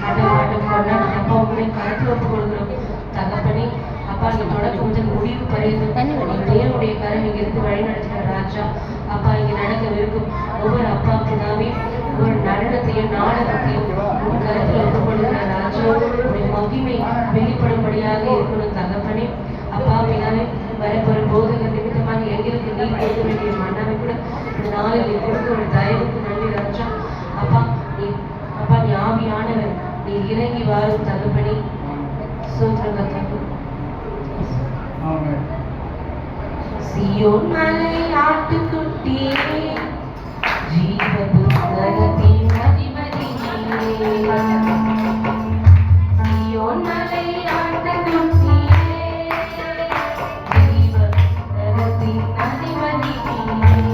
அப்பா உங்களை கருத்தில் ஒப்புக் கொடுக்கிறோம் தகப்பனே. அப்பா நீ தொடக்கம் முதல் முடிவு பறிந்து தேவனுடைய கரம் இங்கிருந்து வழிநடத்துகிற ராஜா. அப்பா இங்க நடக்கவிருக்கும் ஒவ்வொரு அப்பா பிதாவே ஒரு நடனத்தையும் நாடகத்தையும் உன் கருத்தில் ஒப்புக் கொடுக்கிற ராஜா. உடைய மகிமை வெளிப்படும்படியாக இருக்கணும் தகப்பனே. அப்பா பிதாவே வரப்போற போதகர் நிமித்தமாக எங்களுக்கு நீ கொடுக்க வேண்டிய மன்னாவை கூட இந்த நாளில் நீ கொடுக்க ஒரு தயவுக்கு நன்றி ராஜா. அப்பா நீ ஆவியானவர், நீ இறங்கி வாழும் தகப்பனே. சீயோன் மலை ஆட்டுக்குட்டியே ஜீவ